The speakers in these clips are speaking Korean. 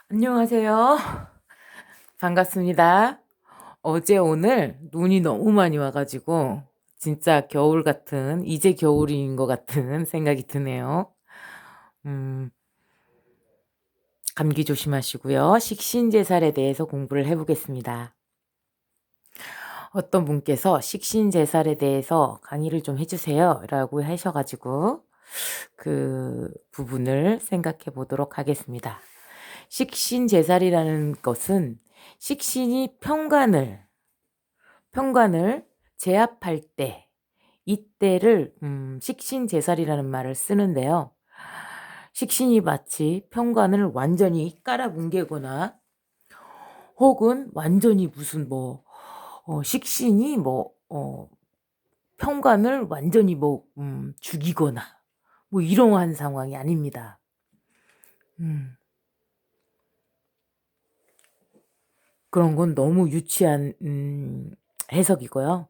안녕하세요. 반갑습니다. 어제 오늘 눈이 너무 많이 와 가지고 진짜 겨울 같은 이제 겨울인 것 같은 생각이 드네요. 음 감기 조심하시고요. 식신제살에 대해서 공부를 해 보겠습니다. 어떤 분께서 "식신제살에 대해서 강의를 좀 해 주세요."라고 하셔 가지고 그 부분을 생각해 보도록 하겠습니다. 식신제살이라는 것은 식신이 평관을 제압할 때 이때를 식신제살이라는 말을 쓰는데요. 식신이 마치 평관을 완전히 깔아뭉개거나 혹은 완전히 무슨 식신이 평관을 완전히 죽이거나 이러한 상황이 아닙니다. 음 그런 건 너무 유치한 해석이고요.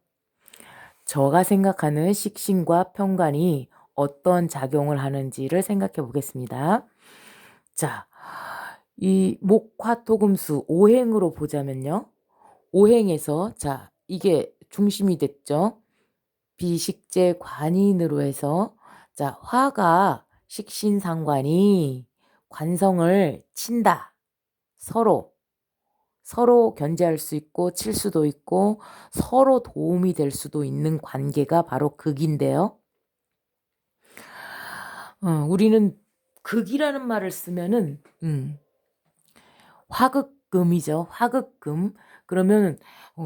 제가 생각하는 식신과 평관이 어떤 작용을 하는지를 생각해 보겠습니다. 자, 이 목화토금수 오행으로 보자면요. 오행에서 자, 이게 중심이 됐죠. 비식재 관인으로 해서 자, 화가 식신상관이 관성을 친다. 서로 견제할 수 있고 칠 수도 있고 서로 도움이 될 수도 있는 관계가 바로 극인데요. 우리는 극이라는 말을 쓰면은 화극금이죠. 화극금. 그러면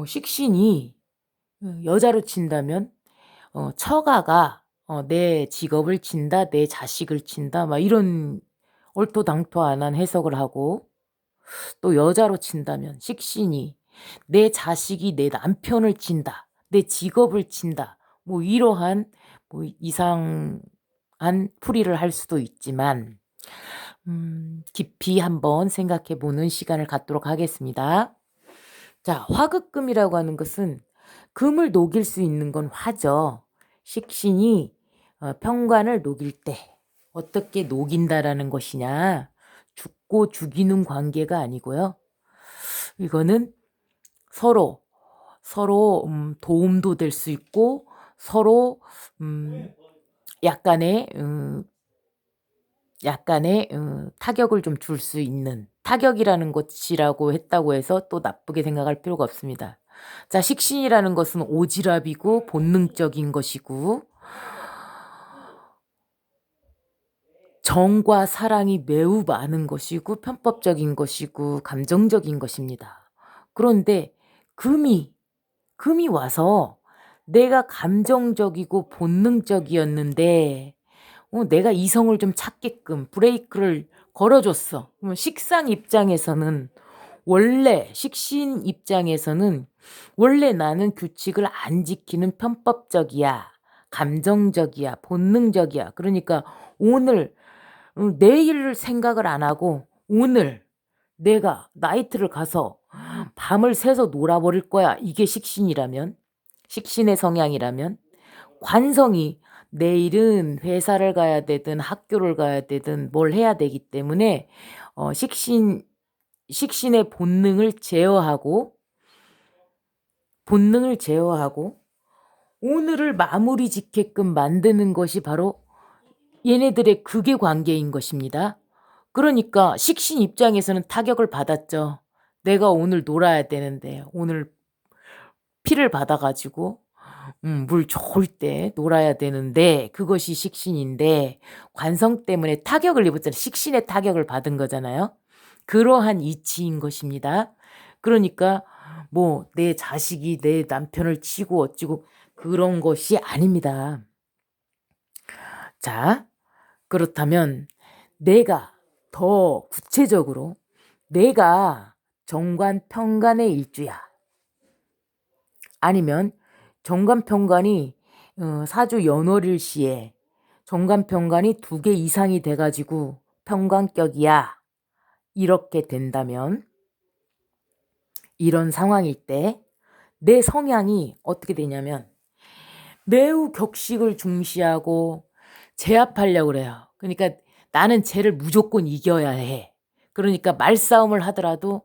식신이 여자로 친다면 처가가 내 직업을 친다, 내 자식을 친다 막 이런 얼토당토안한 해석을 하고, 또 여자로 친다면 식신이 내 자식이 내 남편을 친다, 내 직업을 친다 이러한 이상한 풀이를 할 수도 있지만 깊이 한번 생각해 보는 시간을 갖도록 하겠습니다. 자, 화극금이라고 하는 것은 금을 녹일 수 있는 건 화죠. 식신이 평관을 녹일 때 어떻게 녹인다라는 것이냐, 죽고 죽이는 관계가 아니고요. 이거는 서로 도움도 될 수 있고 서로 약간의 타격을 좀 줄 수 있는, 타격이라는 것이라고 했다고 해서 또 나쁘게 생각할 필요가 없습니다. 자, 식신이라는 것은 오지랖이고 본능적인 것이고 정과 사랑이 매우 많은 것이고 편법적인 것이고 감정적인 것입니다. 그런데 금이 와서 내가 감정적이고 본능적이었는데 내가 이성을 좀 찾게끔 브레이크를 걸어줬어. 그러면 식신 입장에서는 원래 나는 규칙을 안 지키는 편법적이야, 감정적이야, 본능적이야. 그러니까 오늘 내일 생각을 안 하고 오늘 내가 나이트를 가서 밤을 새서 놀아버릴 거야. 이게 식신의 성향이라면, 관성이 내일은 회사를 가야 되든 학교를 가야 되든 뭘 해야 되기 때문에 식신의 본능을 제어하고 오늘을 마무리 짓게끔 만드는 것이 바로 얘네들의 극의 관계인 것입니다. 그러니까 식신 입장에서는 타격을 받았죠. 내가 오늘 놀아야 되는데 오늘 피를 받아 가지고 물 좋을 때 놀아야 되는데 그것이 식신인데 관성 때문에 타격을 입었잖아요. 식신의 타격을 받은 거잖아요. 그러한 이치인 것입니다. 그러니까 내 자식이 내 남편을 치고 어찌고 그런 것이 아닙니다. 자, 그렇다면 내가 더 구체적으로 내가 정관평관의 일주야. 아니면 정관평관이 사주 연월일시에 정관평관이 2개 이상이 돼가지고 평관격이야. 이렇게 된다면 이런 상황일 때 내 성향이 어떻게 되냐면 매우 격식을 중시하고 제압하려고 그래요. 그러니까 나는 쟤를 무조건 이겨야 해. 그러니까 말싸움을 하더라도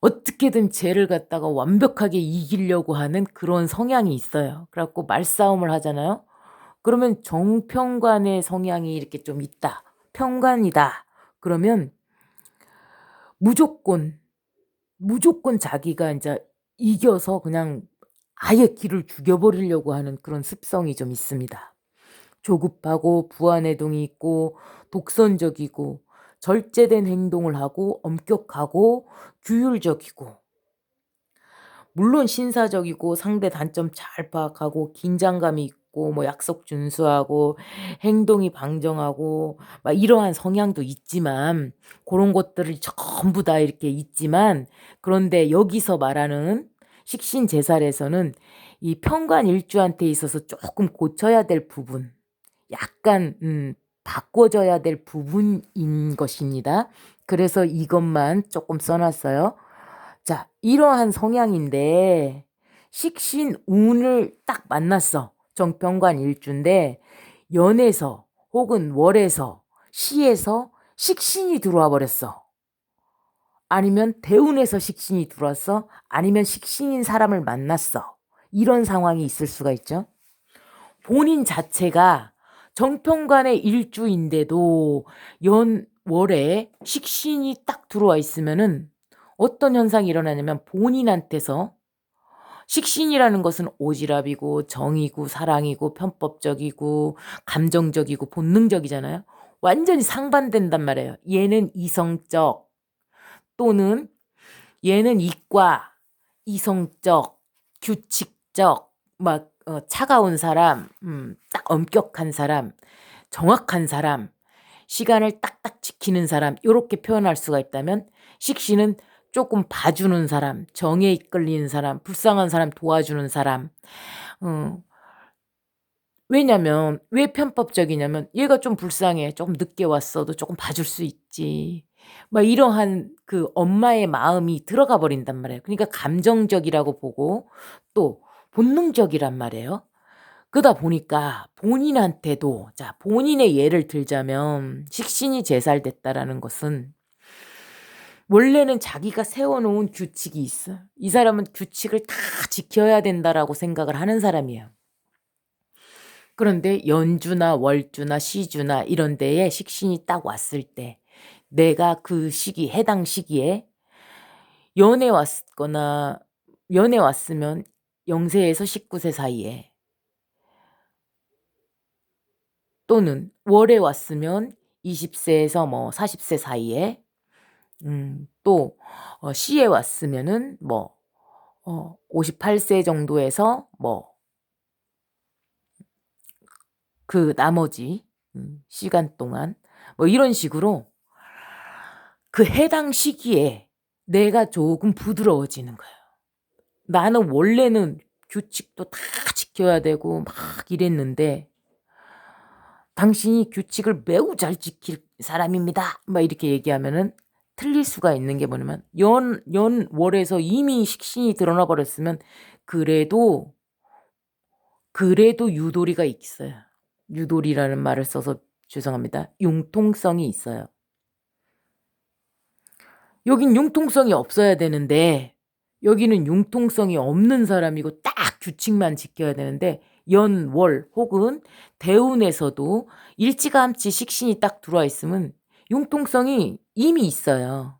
어떻게든 쟤를 갖다가 완벽하게 이기려고 하는 그런 성향이 있어요. 그래 갖고 말싸움을 하잖아요. 그러면 정평관의 성향이 이렇게 좀 있다. 평관이다. 그러면 무조건, 무조건 자기가 인제 이겨서 그냥 아예 기를 죽여버리려고 하는 그런 습성이 좀 있습니다. 조급하고 부안해동이 있고 독선적이고 절제된 행동을 하고 엄격하고 규율적이고 물론 신사적이고 상대 단점 잘 파악하고 긴장감이 있고 뭐 약속 준수하고 행동이 방정하고 막 이러한 성향도 있지만 고런 것들이 전부 다 이렇게 있지만 그런데 여기서 말하는 식신제살에서는 이 평관일주한테 있어서 쪼끔 고쳐야 될 부분 약간 바꿔줘야 될 부분인 것입니다. 그래서 이것만 쪼끔 써 놨어요. 자, 이러한 성향인데 식신운을 딱 만났어. 정평관 일주인데 연에서 혹은 월에서 시에서 식신이 들어와 버렸어. 아니면 대운에서 식신이 들어왔어. 아니면 식신인 사람을 만났어. 이런 상황이 있을 수가 있죠. 본인 자체가 정평관의 일주인데도 연월에 식신이 딱 들어와 있으면은 어떤 현상이 일어나냐면 본인한테서 식신이라는 것은 오지랖이고 정이고 사랑이고 편법적이고 감정적이고 본능적이잖아요. 완전히 상반된단 말이에요. 얘는 이성적 또는 얘는 이과, 이성적, 규칙적, 막 차가운 사람, 딱 엄격한 사람, 정확한 사람, 시간을 딱딱 지키는 사람 요렇게 표현할 수가 있다면 식신은 조금 봐주는 사람, 정에 이끌리는 사람, 불쌍한 사람 도와주는 사람. 왜냐면 왜 편법적이냐면 얘가 좀 불쌍해. 조금 늦게 왔어도 조금 봐줄 수 있지. 막 이러한 그 엄마의 마음이 들어가 버린단 말이에요. 그러니까 감정적이라고 보고 또 본능적이란 말이에요. 그러다 보니까 본인한테도 자 본인의 예를 들자면 식신이 제살됐다라는 것은 원래는 자기가 세워놓은 규칙이 있어. 이 사람은 규칙을 다 지켜야 된다라고 생각을 하는 사람이에요. 그런데 연주나 월주나 시주나 이런 데에 식신이 딱 왔을 때 내가 그 시기 해당 시기에 연에 왔거나 연에 왔으면 0세에서 19세 사이에 또는 월에 왔으면 20세에서 뭐 40세 사이에 또 시에 왔으면은 뭐 58세 정도에서 뭐 그 나머지 시간 동안 뭐 이런 식으로 그 해당 시기에 내가 조금 부드러워지는 거예요. 나는 원래는 규칙도 다 지켜야 되고 막 이랬는데 당신이 규칙을 매우 잘 지킬 사람입니다. 막 이렇게 얘기하면은 틀릴 수가 있는 게 뭐냐면 월에서 이미 식신이 드러나 버렸으면 그래도 유도리가 있어요. 유도리라는 말을 써서 죄송합니다. 융통성이 있어요. 여긴 융통성이 없어야 되는데 여기는 융통성이 없는 사람이고 딱 규칙만 지켜야 되는데 연, 월 혹은 대운에서도 일찌감치 식신이 딱 들어와 있으면 융통성이 이미 있어요.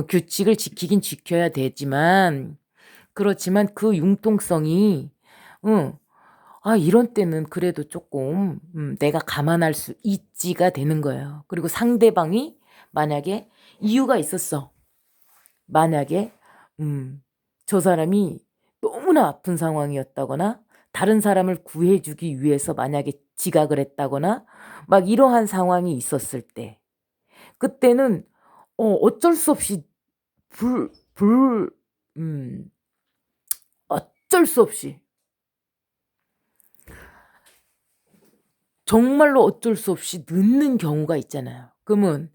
규칙을 지키긴 지켜야 되지만 그렇지만 그 융통성이 이런 때는 그래도 조금 내가 감안할 수 있지가 되는 거예요. 그리고 상대방이 만약에 이유가 있었어. 만약에 저 사람이 너무나 아픈 상황이었다거나 다른 사람을 구해주기 위해서 만약에 지각을 했다거나 막 이러한 상황이 있었을 때 그때는 어쩔 수 없이 어쩔 수 없이 정말로 어쩔 수 없이 늦는 경우가 있잖아요. 그러면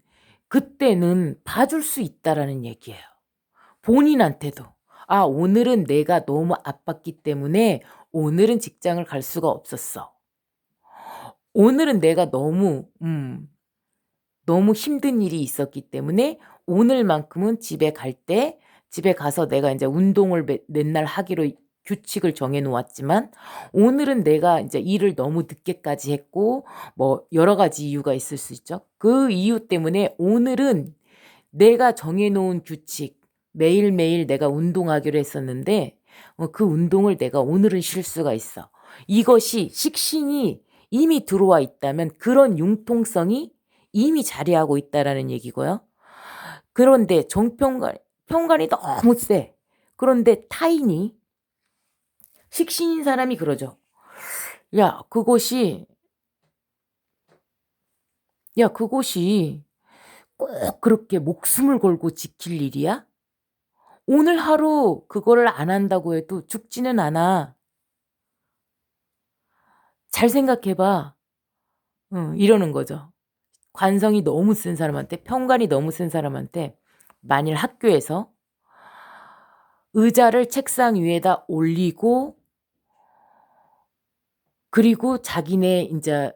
그때는 봐줄 수 있다라는 얘기예요. 본인한테도. 오늘은 내가 너무 아팠기 때문에 오늘은 직장을 갈 수가 없었어. 오늘은 내가 너무 너무 힘든 일이 있었기 때문에 오늘만큼은 집에 가서 내가 인제 운동을 맨날 하기로 규칙을 정해 놓았지만 오늘은 내가 인제 일을 너무 늦게까지 했고 뭐 여러 가지 이유가 있을 수 있죠. 그 이유 때문에 오늘은 내가 정해 놓은 규칙, 매일매일 내가 운동하기로 했었는데 그 운동을 내가 오늘은 쉴 수가 있어. 이것이 식신이 이미 들어와 있다면 그런 융통성이 이미 자리하고 있다라는 얘기고요. 그런데 편관이 너무 세. 그런데 타인이 식신인 사람이 그러죠. "야 그것이 꼭 그렇게 목숨을 걸고 지킬 일이야? 오늘 하루 그거를 안 한다고 해도 죽지는 않아. 잘 생각해 봐." 이러는 거죠. 관성이 너무 센 사람한테, 편관이 너무 센 사람한테 만일 학교에서 의자를 책상 위에다 올리고 그리고 자기네 인제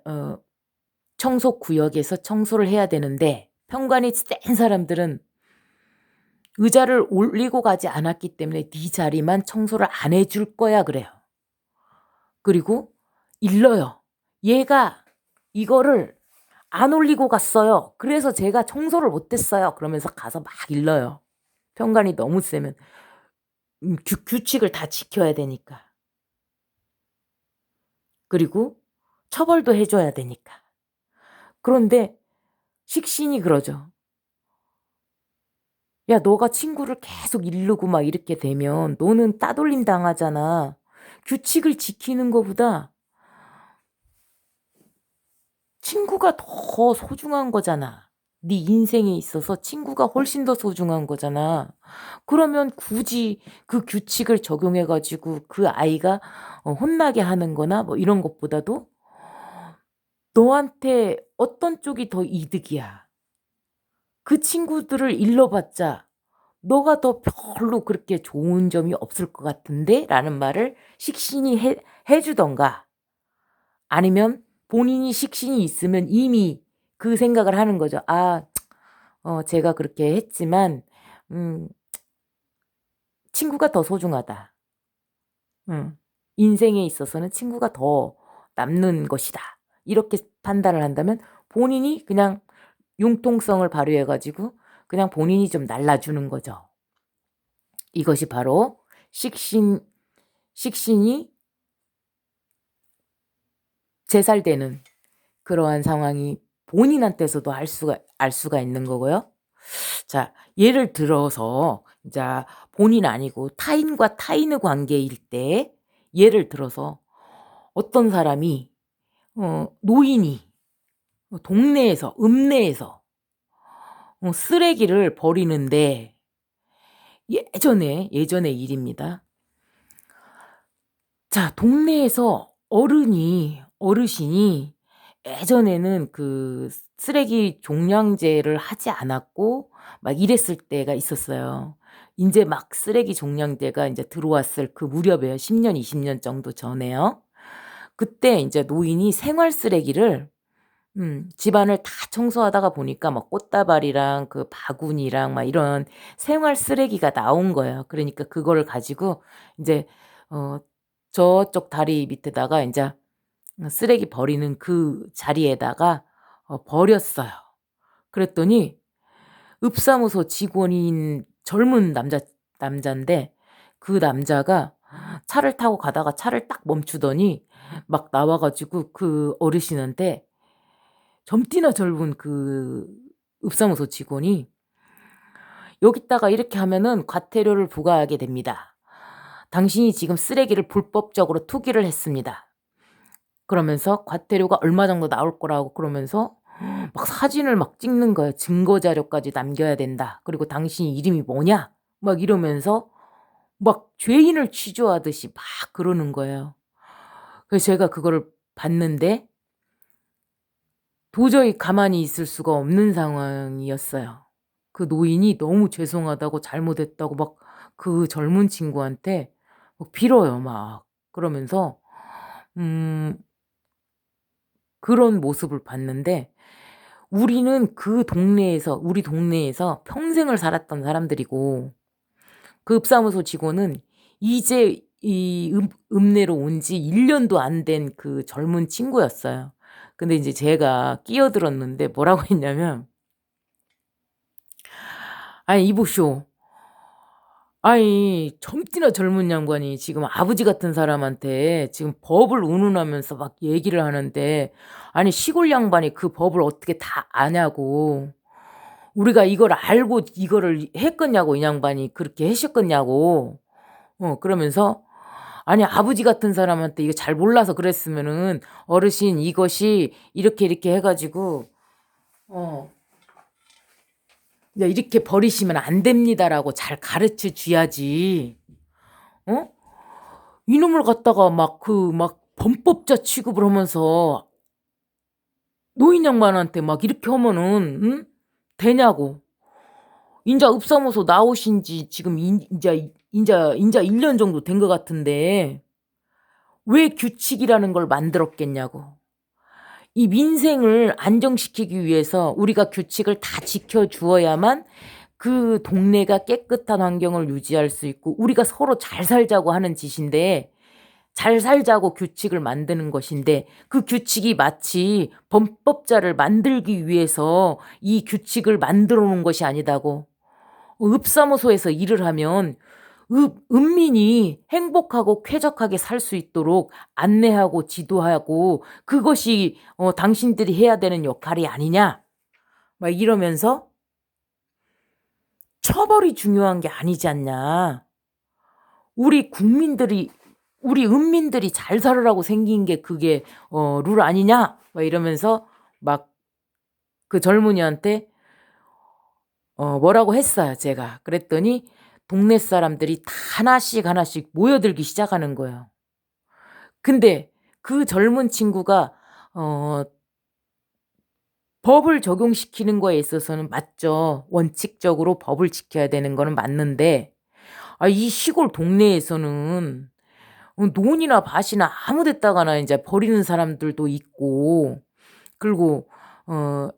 청소 구역에서 청소를 해야 되는데 편관이 센 사람들은 의자를 올리고 가지 않았기 때문에 "네 자리만 청소를 안 해줄 거야." 그래요. 그리고 일러요. "얘가 이거를 안 올리고 갔어요. 그래서 제가 청소를 못 했어요." 그러면서 가서 막 일러요. 편관이 너무 세면 규칙을 다 지켜야 되니까. 그리고 처벌도 해 줘야 되니까. 그런데 식신이 그러죠. "야 너가 친구를 계속 이르고 막 이렇게 되면 너는 따돌림 당하잖아. 규칙을 지키는 거보다 친구가 더 소중한 거잖아. 네 인생에 있어서 친구가 훨씬 더 소중한 거잖아. 그러면 굳이 그 규칙을 적용해 가지고 그 아이가 혼나게 하는 거나 뭐 이런 것보다도 너한테 어떤 쪽이 더 이득이야. 그 친구들을 일러 봤자 너가 더 별로 그렇게 좋은 점이 없을 것 같은데?"라는 말을 식신이 해 주든가 아니면 본인이 식신이 있으면 이미 그 생각을 하는 거죠. '아 제가 그렇게 했지만 음 친구가 더 소중하다. 음. 인생에 있어서는 친구가 더 남는 것이다.' 이렇게 판단을 한다면 본인이 그냥 융통성을 발휘해 가지고 그냥 본인이 좀 날라 주는 거죠. 이것이 바로 식신 식신이 제살되는 그러한 상황이 본인한테서도 알 수가 있는 거고요. 자 예를 들어서 인자 본인 아니고 타인과 타인의 관계일 때 예를 들어서 어떤 사람이 노인이 동네에서 읍내에서 쓰레기를 버리는데 예전의 일입니다. 자 동네에서 어르신이 예전에는 그 쓰레기 종량제를 하지 않았고 막 이랬을 때가 있었어요. 인제 막 쓰레기 종량제가 인제 들어왔을 그 무렵에요. 10 년, 20년 정도 전에요. 그때 인제 노인이 생활 쓰레기를 집안을 다 청소하다가 보니까 막 꽃다발이랑 그 바구니랑 막 이런 생활 쓰레기가 나온 거예요. 그러니까 그거를 가지고 인제 어 저쪽 다리 밑에다가 인제 쓰레기 버리는 그 자리에다가 버렸어요. 그랬더니 읍사무소 직원인 젊은 남잔데 그 남자가 차를 타고 가다가 차를 딱 멈추더니 막 나와 가지고 그 어르신한테 젊디나 젊은 그 읍사무소 직원이 "여기다가 이렇게 하면은 과태료를 부과하게 됩니다. 당신이 지금 쓰레기를 불법적으로 투기를 했습니다." 그러면서 과태료가 얼마 정도 나올 거라고 그러면서 막 사진을 막 찍는 거예요. "증거 자료까지 남겨야 된다. 그리고 당신 이름이 뭐냐?" 막 이러면서 막 죄인을 취조하듯이 막 그러는 거예요. 그래서 제가 그거를 봤는데 도저히 가만히 있을 수가 없는 상황이었어요. 그 노인이 너무 죄송하다고 잘못했다고 막 그 젊은 친구한테 막 빌어요 막. 그러면서 음 그런 모습을 봤는데 우리는 우리 동네에서 평생을 살았던 사람들이고, 그 읍사무소 직원은 이제 이 읍내로 온 지 1년도 안 된 그 젊은 친구였어요. 근데 이제 제가 끼어들었는데 뭐라고 했냐면, 아니, 이보쇼. 아니, 젊디나 젊은 양반이 지금 아버지 같은 사람한테 지금 법을 운운하면서 막 얘기를 하는데, 아니, 시골 양반이 그 법을 어떻게 다 아냐고. 우리가 이걸 알고 이거를 했겠냐고, 이 양반이 그렇게 하셨겠냐고. 그러면서, 아니, 아버지 같은 사람한테 이거 잘 몰라서 그랬으면은, 어르신 이것이 이렇게 이렇게 해가지고, 어, 이렇게 버리시면 안 됩니다라고 잘 가르쳐 줘야지. 어? 이놈을 갖다가 막 범법자 취급을 하면서 노인 양반한테 막 이렇게 하면은, 응? 되냐고. 인자 읍사무소 나오신 지 지금 인자 1년 정도 된 것 같은데, 왜 규칙이라는 걸 만들었겠냐고. 이 민생을 안정시키기 위해서 우리가 규칙을 다 지켜주어야만 그 동네가 깨끗한 환경을 유지할 수 있고, 우리가 서로 잘 살자고 하는 짓인데, 잘 살자고 규칙을 만드는 것인데, 그 규칙이 마치 범법자를 만들기 위해서 이 규칙을 만들어 놓은 것이 아니다고. 읍사무소에서 일을 하면 읍민이 행복하고 쾌적하게 살 수 있도록 안내하고 지도하고, 그것이 당신들이 해야 되는 역할이 아니냐, 막 이러면서 처벌이 중요한 게 아니지 않냐. 우리 국민들이, 우리 읍민들이 잘 살으라고 생긴 게 그게 룰 아니냐, 막 이러면서 막 그 젊은이한테 뭐라고 했어요, 제가. 그랬더니 동네 사람들이 다 하나씩 하나씩 모여들기 시작하는 거예요. 근데 그 젊은 친구가 어 법을 적용시키는 거에 있어서는 맞죠. 원칙적으로 법을 지켜야 되는 거는 맞는데, 이 시골 동네에서는 논이나 밭이나 아무 데다가나 이제 버리는 사람들도 있고, 그리고 어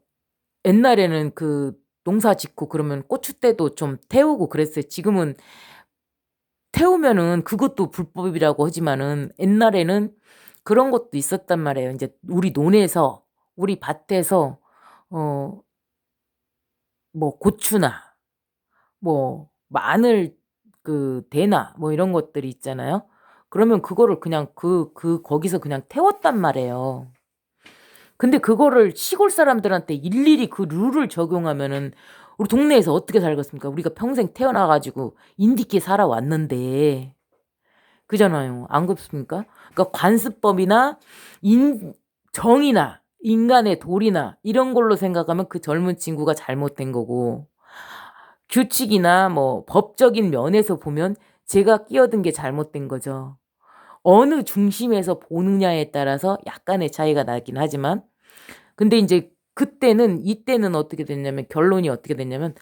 옛날에는 그 농사 짓고 그러면 고추대도 좀 태우고 그랬어요. 지금은 태우면은 그것도 불법이라고 하지만은, 옛날에는 그런 것도 있었단 말이에요. 이제 우리 논에서, 우리 밭에서 어 뭐 고추나 뭐 마늘, 그 대나 뭐 이런 것들이 있잖아요. 그러면 그거를 그냥 거기서 그냥 태웠단 말이에요. 근데 그거를 시골 사람들한테 일일이 그 룰을 적용하면은 우리 동네에서 어떻게 살겠습니까? 우리가 평생 태어나 가지고 인디께 살아왔는데. 그잖아요. 안 그렇습니까? 그러니까 관습법이나 정이나 인간의 도리나 이런 걸로 생각하면 그 젊은 친구가 잘못된 거고, 규칙이나 뭐 법적인 면에서 보면 제가 끼어든 게 잘못된 거죠. 어느 중심에서 보느냐에 따라서 약간의 차이가 나긴 하지만, 근데 이제 이때는 어떻게 됐냐면, 결론이 어떻게 됐냐면,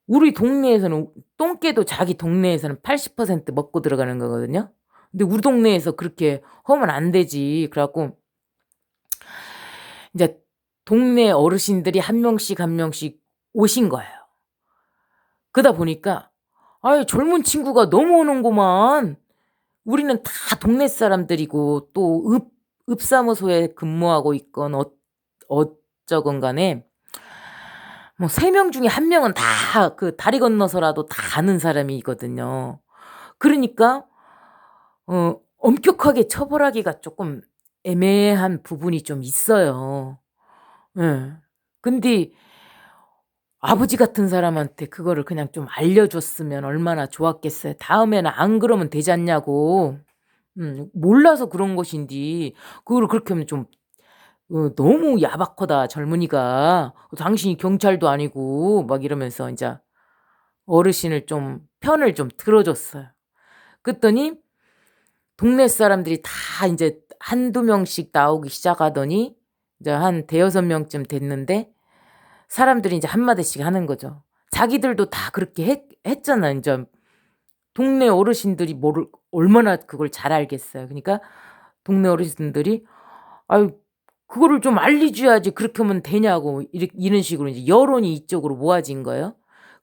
우리 동네에서는 똥개도 자기 동네에서는 80% 먹고 들어가는 거거든요. 근데 우리 동네에서 그렇게 하면 안 되지. 그래갖고 이제 동네 어르신들이 한 명씩 한 명씩 오신 거예요. 그러다 보니까 아유, 젊은 친구가 넘어오는구만. 우리는 다 동네 사람들이고, 또 읍사무소에 근무하고 있건 어쩌건 간에 뭐 3명 중에 1명은 다 그 다리 건너서라도 다 아는 사람이거든요. 그러니까 엄격하게 처벌하기가 조금 애매한 부분이 좀 있어요. 예. 근데 아버지 같은 사람한테 그거를 그냥 좀 알려줬으면 얼마나 좋았겠어요. 다음에는 안 그러면 되지 않냐고. 몰라서 그런 것인데 그거를 그렇게 하면 좀 너무 야박하다, 젊은이가. 당신이 경찰도 아니고 막 이러면서 이제 어르신을 좀 편을 좀 들어줬어요. 그랬더니 동네 사람들이 다 이제 한두 명씩 나오기 시작하더니 이제 한 대여섯 명쯤 됐는데, 사람들이 이제 한마디씩 하는 거죠. 자기들도 다 그렇게 했잖아. 이제 동네 어르신들이 얼마나 그걸 잘 알겠어요. 그러니까 동네 어르신들이, 아유, 그거를 좀 알려줘야지 그렇게 하면 되냐고 이런 식으로 이제 여론이 이쪽으로 모아진 거예요.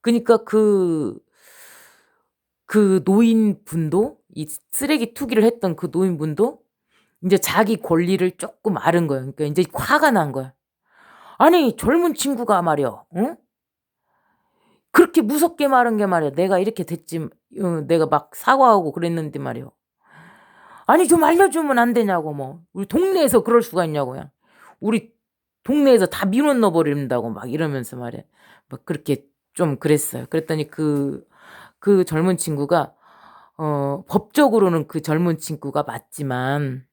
그니까 그 노인분도 이 쓰레기 투기를 했던 그 노인분도 인제 자기 권리를 쪼끔 앓은 거예요. 그러니까 인제 화가 난 거야. 아니 젊은 친구가 말이야 그렇게 무섭게 말한 게 말이야 내가 이렇게 됐지 내가 막 사과하고 그랬는데 말이야. 아니 좀 알려주면 안 되냐고 뭐. 우리 동네에서 그럴 수가 있냐고요. 우리 동네에서 다 민원 넣어 버린다고 막 이러면서 말이야. 막 그렇게 좀 그랬어요. 그랬더니 그 젊은 친구가 법적으로는 그 젊은 친구가 맞지만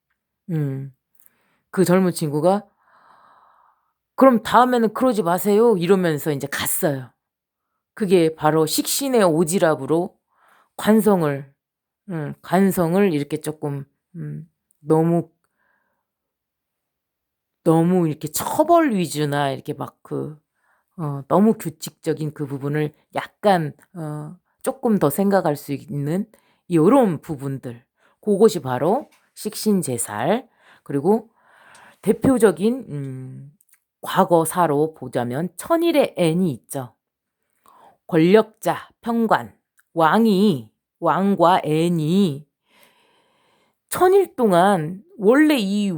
그 젊은 친구가 "그럼 다음에는 그러지 마세요." 이러면서 인제 갔어요. 그게 바로 식신의 오지랖으로 관성을 관성을 이렇게 쪼끔 너무 너무 이렇게 처벌 위주나 이렇게 막 너무 규칙적인 그 부분을 약간 쪼끔 더 생각할 수 있는 요런 부분들 고것이 바로 식신제살 그리고 대표적인 과거사로 보자면 천일의 N이 있죠. 권력자, 평관, 왕과 N이 천일 동안 원래 이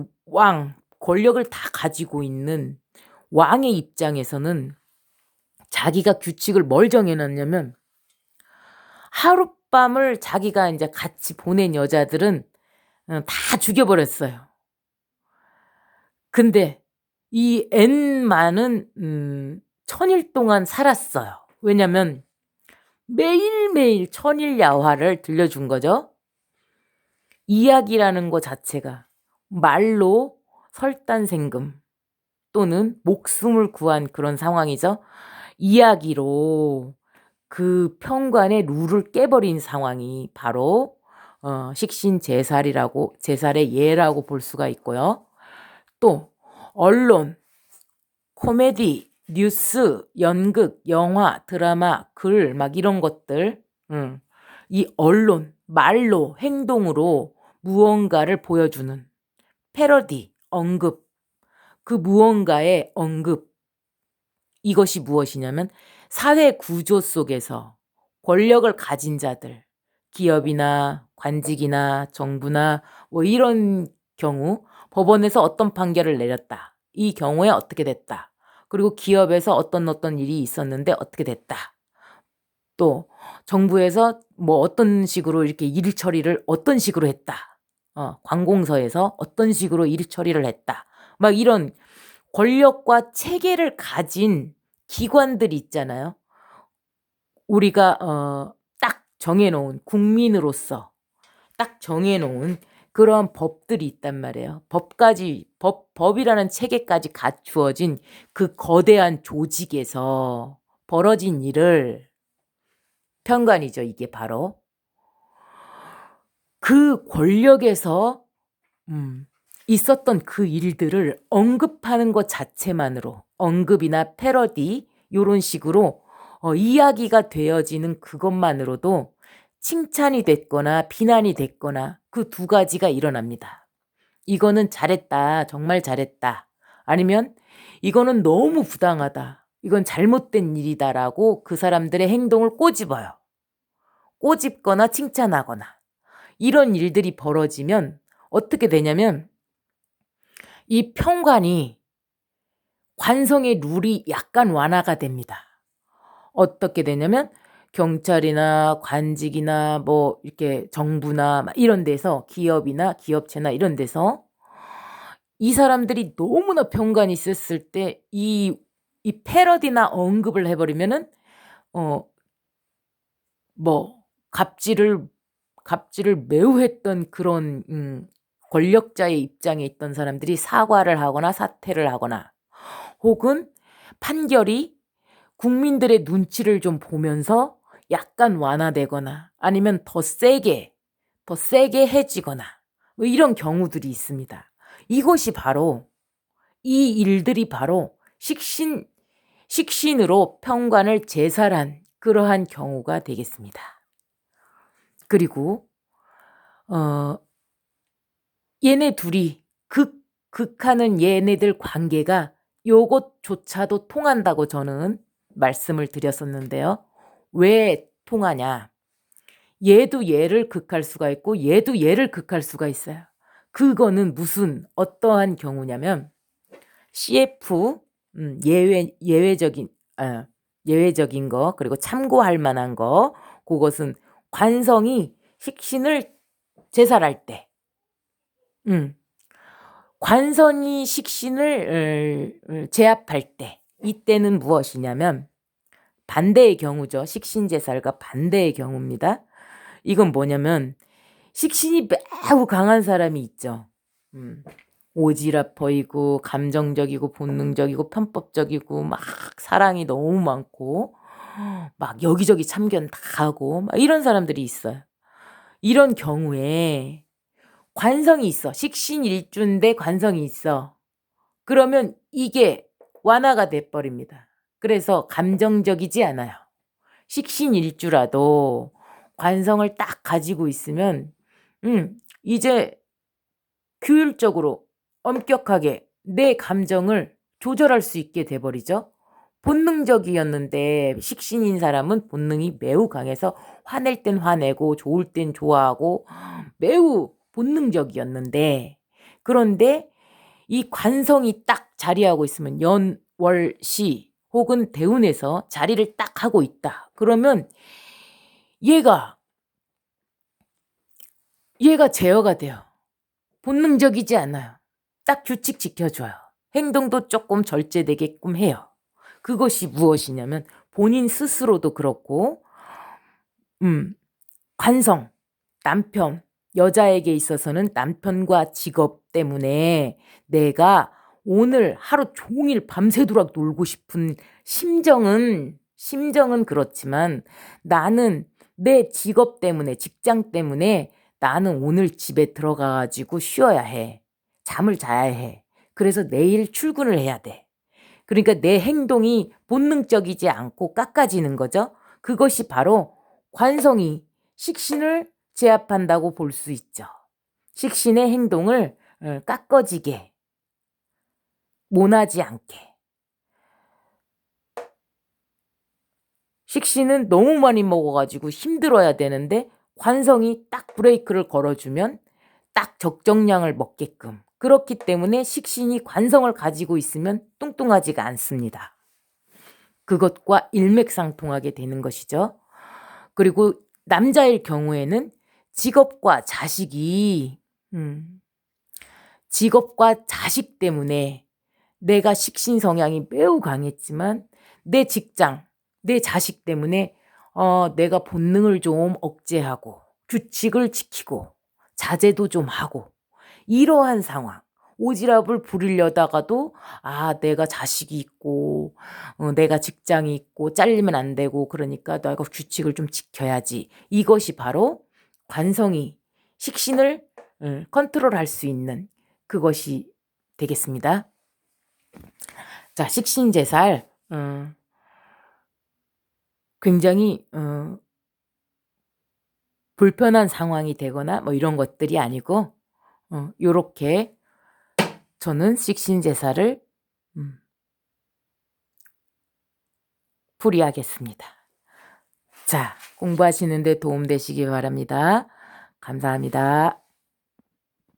권력을 다 가지고 있는 왕의 입장에서는 자기가 규칙을 뭘 정해 놨냐면 하룻밤을 자기가 인제 같이 보낸 여자들은 다 죽여 버렸어요. 근데 이 N만은 천일 동안 살았어요. 왜냐면 매일매일 천일야화를 들려준 거죠. 이야기라는 거 자체가 말로 설단생금 또는 목숨을 구한 그런 상황이죠. 이야기로 그 평관의 룰을 깨버린 상황이 바로 식신제살이라고 제살의 예라고 볼 수가 있고요. 또 언론, 코미디, 뉴스, 연극, 영화, 드라마, 글 막 이런 것들 이 언론, 말로 행동으로 무언가를 보여주는 패러디, 언급 그 무언가의 언급 이것이 무엇이냐면 사회 구조 속에서 권력을 가진 자들 기업이나 관직이나 정부나 뭐 이런 경우 법원에서 어떤 판결을 내렸다. 이 경우에 어떻게 됐다. 그리고 기업에서 어떤 일이 있었는데 어떻게 됐다. 또 정부에서 뭐 어떤 식으로 이렇게 일 처리를 어떤 식으로 했다. 관공서에서 어떤 식으로 일 처리를 했다. 막 이런 권력과 체계를 가진 기관들이 있잖아요. 우리가 딱 정해 놓은 국민으로서 딱 정해 놓은 그런 법들이 있단 말이에요. 법이라는 체계까지 갖추어진 그 거대한 조직에서 벌어진 일을 편관이죠, 이게 바로. 그 권력에서 있었던 그 일들을 언급하는 것 자체만으로 언급이나 패러디 요런 식으로 이야기가 되어지는 그것만으로도 칭찬이 됐거나 비난이 됐거나 그 두 가지가 일어납니다. 이거는 잘했다. 정말 잘했다. 아니면 이거는 너무 부당하다. 이건 잘못된 일이다라고 그 사람들의 행동을 꼬집어요. 꼬집거나 칭찬하거나 이런 일들이 벌어지면 어떻게 되냐면 이 평관이 관성의 룰이 약간 완화가 됩니다. 어떻게 되냐면 경찰이나 관직이나 뭐 이렇게 정부나 막 이런 데서 기업이나 기업체나 이런 데서 이 사람들이 너무나 평관이 셌을 때 이 패러디나 언급을 해 버리면은 어 뭐 갑질을 매우 했던 그런 권력자의 입장에 있던 사람들이 사과를 하거나 사퇴를 하거나 혹은 판결이 국민들의 눈치를 좀 보면서 약간 완화되거나 아니면 더 세게 해지거나 뭐 이런 경우들이 있습니다. 이것이 바로 이 일들이 바로 식신으로 평관을 제살한 그러한 경우가 되겠습니다. 그리고 얘네 둘이 극하는 얘네들 관계가 요것조차도 통한다고 저는 말씀을 드렸었는데요. 왜 통하냐? 얘도 얘를 극할 수가 있고 얘도 얘를 극할 수가 있어요. 그거는 무슨 어떠한 경우냐면 CF 예외적인 예외적인 거 그리고 참고할 만한 거 그것은 관성이 식신을 제살할 때 관성이 식신을 제압할 때 이때는 무엇이냐면 반대의 경우죠. 식신제살과 반대의 경우입니다. 이건 뭐냐면 식신이 매우 강한 사람이 있죠. 오지랖퍼이고 감정적이고 본능적이고 편법적이고 막 사랑이 너무 많고 막 여기저기 참견 다 하고 막 이런 사람들이 있어요. 이런 경우에 관성이 있어. 식신일주인데 관성이 있어. 그러면 이게 완화가 돼버립니다. 그래서 감정적이지 않아요. 식신일주라도 관성을 딱 가지고 있으면 이제 규율적으로 엄격하게 내 감정을 조절할 수 있게 돼버리죠. 본능적이었는데 식신인 사람은 본능이 매우 강해서 화낼 땐 화내고 좋을 땐 좋아하고 매우 본능적이었는데 그런데 이 관성이 딱 자리하고 있으면 연, 월, 시 혹은 대운에서 자리를 딱 하고 있다. 그러면 얘가 제어가 돼요. 본능적이지 않아요. 딱 규칙 지켜줘요. 행동도 조금 절제되게끔 해요. 그것이 무엇이냐면 본인 스스로도 그렇고 관성, 남편, 여자에게 있어서는 남편과 직업 때문에 내가 오늘 하루 종일 밤새도록 놀고 싶은 심정은 그렇지만 나는 내 직업 때문에 직장 때문에 나는 오늘 집에 들어가가지고 쉬어야 해. 잠을 자야 해. 그래서 내일 출근을 해야 돼. 그러니까 내 행동이 본능적이지 않고 깎아지는 거죠. 그것이 바로 관성이 식신을 제압한다고 볼 수 있죠. 식신의 행동을 깎아지게, 모나지 않게. 식신은 너무 많이 먹어가지고 힘들어야 되는데 관성이 딱 브레이크를 걸어주면 딱 적정량을 먹게끔. 그렇기 때문에 식신이 관성을 가지고 있으면 뚱뚱하지가 않습니다. 그것과 일맥상통하게 되는 것이죠. 그리고 남자일 경우에는 직업과 자식이 직업과 자식 때문에 내가 식신 성향이 매우 강했지만 내 직장, 내 자식 때문에 내가 본능을 좀 억제하고 규칙을 지키고 자제도 좀 하고 이러한 상황. 오지랖을 부리려다가도 내가 자식이 있고 내가 직장이 있고 잘리면 안 되고 그러니까 내가 규칙을 좀 지켜야지. 이것이 바로 관성이 식신을 컨트롤할 수 있는 그것이 되겠습니다. 자, 식신제살 굉장히 불편한 상황이 되거나 뭐 이런 것들이 아니고 요렇게 저는 식신제살을 풀이하겠습니다. 자, 공부하시는 데 도움되시기 바랍니다. 감사합니다.